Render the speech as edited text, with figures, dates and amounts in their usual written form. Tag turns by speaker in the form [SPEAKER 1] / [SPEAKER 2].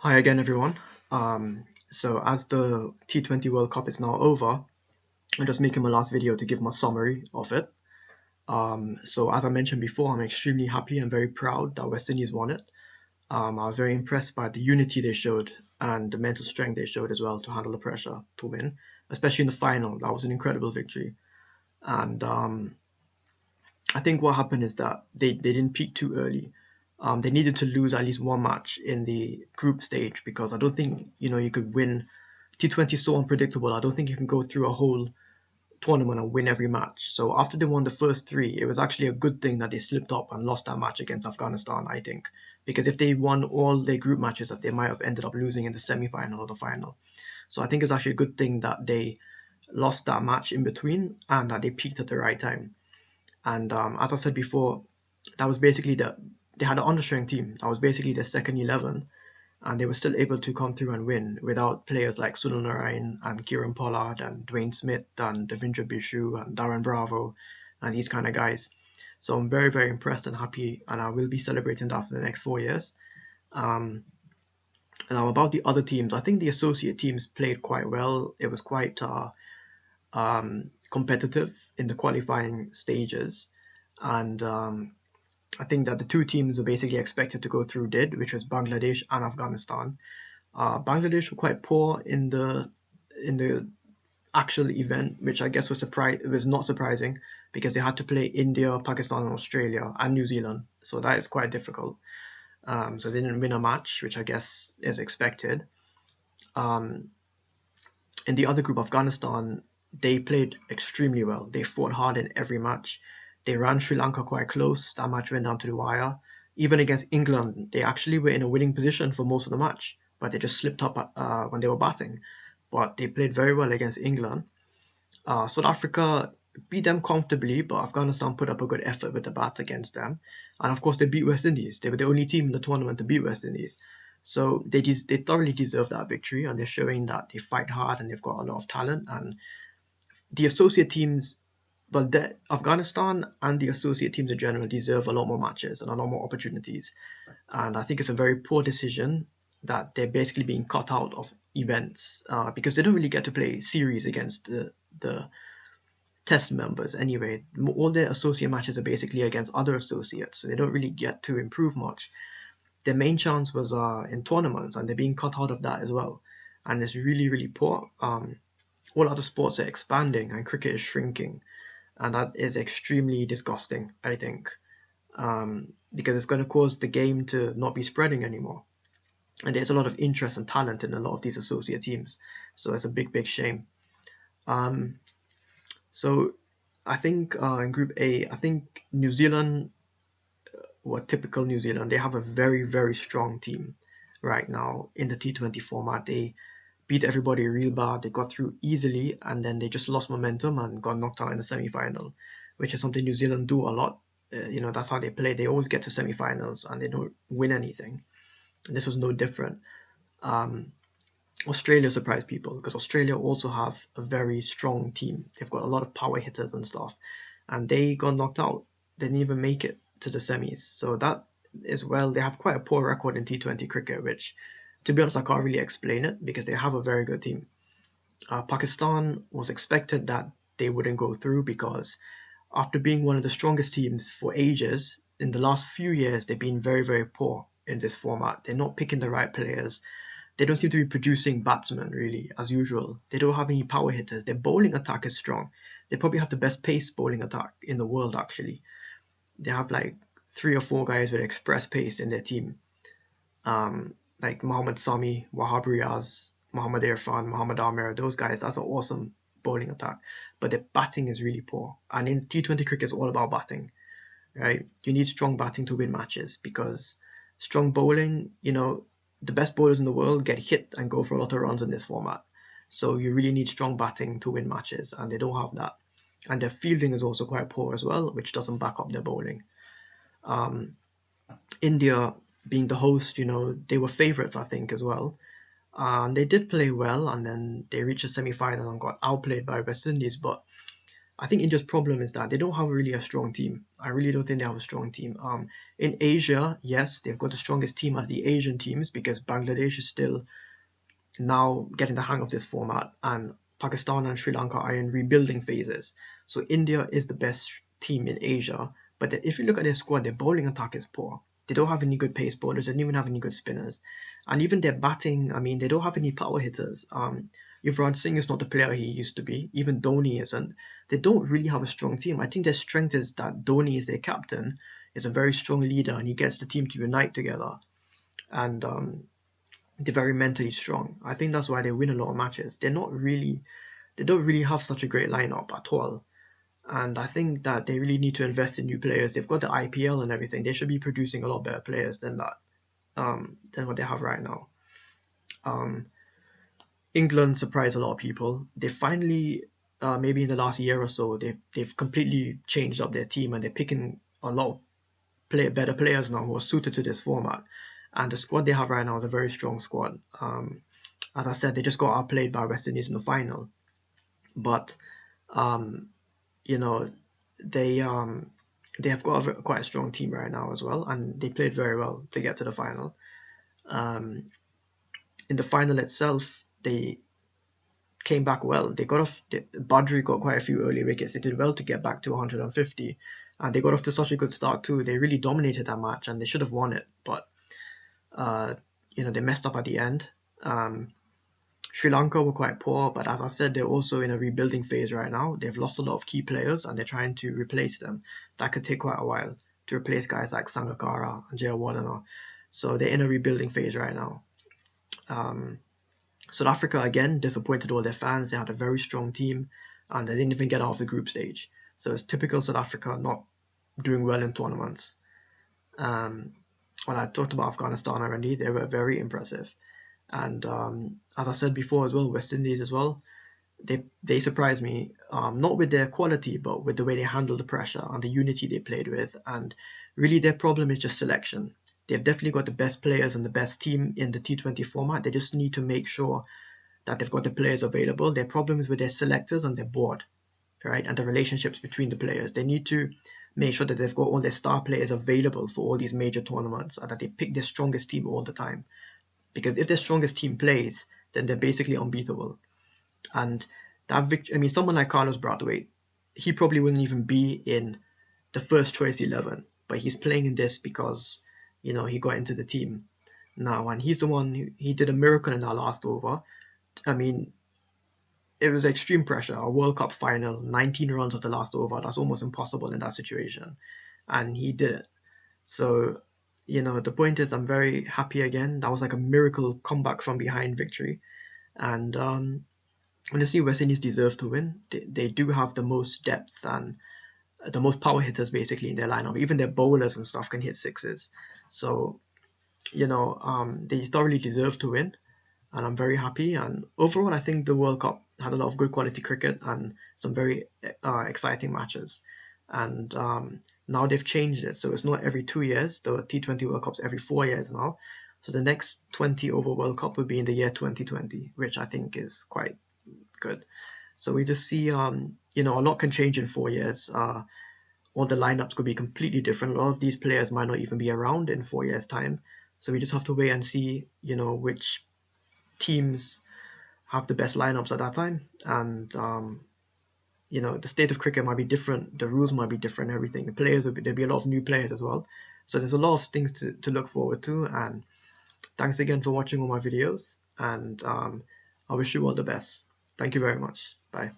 [SPEAKER 1] Hi again, everyone. So as the T20 World Cup is now over, I'm just making my last video to give my summary of it. So as I mentioned before, I'm extremely happy and very proud that West Indies won it. I was very impressed by the unity they showed and the mental strength they showed as well to handle the pressure to win, especially in the final. That was an incredible victory. And I think what happened is that they didn't peak too early. They needed to lose at least one match in the group stage because I don't think you could win. T20 is so unpredictable. I don't think you can go through a whole tournament and win every match. So after they won the first three, it was actually a good thing that they slipped up and lost that match against Afghanistan, I think. Because if they won all their group matches, that they might have ended up losing in the semi-final or the final. So I think it's actually a good thing that they lost that match in between and that they peaked at the right time. And as I said before, that was basically they had an understrength team. That was basically the second 11, and they were still able to come through and win without players like Sunil Narayan and Kieran Pollard and Dwayne Smith and Devindra Bishu and Darren Bravo and these kind of guys. So I'm very, very impressed and happy, and I will be celebrating that for the next 4 years. Um, Now about the other teams, I think the associate teams played quite well. It was quite competitive in the qualifying stages, and I think that the two teams were basically expected to go through did, which was Bangladesh and Afghanistan. Bangladesh were quite poor in the actual event, which I guess was not surprising because they had to play India, Pakistan, and Australia and New Zealand, so that is quite difficult. So they didn't win a match, which I guess is expected. Um, in the other group, Afghanistan, they played extremely well. They fought hard in every match. They ran Sri Lanka quite close. That match went down to the wire. Even against England, they actually were in a winning position for most of the match, but they just slipped up when they were batting. But they played very well against England. South Africa beat them comfortably, but Afghanistan put up a good effort with the bat against them. And of course, they beat West Indies. They were the only team in the tournament to beat West Indies. So they thoroughly deserve that victory, and they're showing that they fight hard and they've got a lot of talent. And the associate teams, but Afghanistan and the associate teams in general deserve a lot more matches and a lot more opportunities. And I think it's a very poor decision that they're basically being cut out of events because they don't really get to play series against the test members anyway. All their associate matches are basically against other associates, so they don't really get to improve much. Their main chance was in tournaments, and they're being cut out of that as well. And it's really, really poor. All other sports are expanding, and cricket is shrinking, and that is extremely disgusting, I think, because it's going to cause the game to not be spreading anymore. And there's a lot of interest and talent in a lot of these associate teams, so it's a big, big shame. Um, so I think in Group A, I think New Zealand, what typical New Zealand, they have a very, very strong team right now in the T20 format. They beat everybody real bad. They got through easily, and then they just lost momentum and got knocked out in the semi-final, which is something New Zealand do a lot. That's how they play. They always get to semi-finals and they don't win anything. And this was no different. Um, Australia surprised people because Australia also have a very strong team. They've got a lot of power hitters and stuff, and they got knocked out. They didn't even make it to the semis. So that is, well, they have quite a poor record in T20 cricket, which, to be honest, I can't really explain it because they have a very good team. Pakistan was expected that they wouldn't go through because after being one of the strongest teams for ages, in the last few years, they've been very, very poor in this format. They're not picking the right players. They don't seem to be producing batsmen really as usual. They don't have any power hitters. Their bowling attack is strong. They probably have the best pace bowling attack in the world actually. They have like 3 or 4 guys with express pace in their team. Like Mohammad Sami, Wahab Riaz, Mohammad Irfan, Mohammad Amir, those guys, that's an awesome bowling attack. But the batting is really poor. And in T20 cricket, it's all about batting, right? You need strong batting to win matches because strong bowling, the best bowlers in the world get hit and go for a lot of runs in this format. So you really need strong batting to win matches, and they don't have that. And their fielding is also quite poor as well, which doesn't back up their bowling. Um, India, being the host, they were favourites, I think, as well. And they did play well, and then they reached the semi-final and got outplayed by West Indies. But I think India's problem is that they don't have really a strong team. I really don't think they have a strong team. In Asia, yes, they've got the strongest team out of the Asian teams because Bangladesh is still now getting the hang of this format, and Pakistan and Sri Lanka are in rebuilding phases. So India is the best team in Asia. But if you look at their squad, their bowling attack is poor. They don't have any good pace bowlers. They don't even have any good spinners. And even their batting, I mean, they don't have any power hitters. Yuvraj Singh is not the player he used to be. Even Dhoni isn't. They don't really have a strong team. I think their strength is that Dhoni is their captain, is a very strong leader, and he gets the team to unite together. And they're very mentally strong. I think that's why they win a lot of matches. They don't really have such a great lineup at all. And I think that they really need to invest in new players. They've got the IPL and everything. They should be producing a lot better players than that, than what they have right now. England surprised a lot of people. They finally, maybe in the last year or so, they've completely changed up their team, and they're picking a lot of better players now who are suited to this format. And the squad they have right now is a very strong squad. As I said, they just got outplayed by West Indies in the final, but you know, they have got quite a strong team right now as well, and they played very well to get to the final. In the final itself, they came back well. They got off. Badri got quite a few early wickets. They did well to get back to 150, and they got off to such a good start too. They really dominated that match, and they should have won it, but they messed up at the end. Sri Lanka were quite poor, but as I said, they're also in a rebuilding phase right now. They've lost a lot of key players, and they're trying to replace them. That could take quite a while to replace guys like Sangakkara and Jayawardene. So they're in a rebuilding phase right now. South Africa, again, disappointed all their fans. They had a very strong team, and they didn't even get out of the group stage. So it's typical South Africa not doing well in tournaments. When I talked about Afghanistan already, they were very impressive. And as I said before as well, West Indies as well, they surprised me, not with their quality, but with the way they handled the pressure and the unity they played with. And really their problem is just selection. They've definitely got the best players and the best team in the T20 format. They just need to make sure that they've got the players available. Their problem is with their selectors and their board, right? And the relationships between the players. They need to make sure that they've got all their star players available for all these major tournaments, and that they pick their strongest team all the time. Because if their strongest team plays, then they're basically unbeatable. And someone like Carlos Brathwaite, he probably wouldn't even be in the first choice 11, but he's playing in this because, he got into the team now, and he's the one he did a miracle in our last over. I mean, it was extreme pressure, a World Cup final, 19 runs of the last over. That's almost impossible in that situation, and he did it. So, the point is, I'm very happy again. That was like a miracle comeback from behind victory. And honestly, West Indies deserve to win. They do have the most depth and the most power hitters basically in their lineup. Even their bowlers and stuff can hit sixes. So, they thoroughly deserve to win. And I'm very happy. And overall, I think the World Cup had a lot of good quality cricket and some very exciting matches. And now they've changed it, so it's not every 2 years. The T20 World Cup's every 4 years now. So the next 20 over World Cup will be in the year 2020, which I think is quite good. So we just see, a lot can change in 4 years. All the lineups could be completely different. A lot of these players might not even be around in 4 years' time. So we just have to wait and see, which teams have the best lineups at that time. And the state of cricket might be different, the rules might be different, everything. The players there'll be a lot of new players as well. So there's a lot of things to look forward to. And thanks again for watching all my videos. And I wish you all the best. Thank you very much. Bye.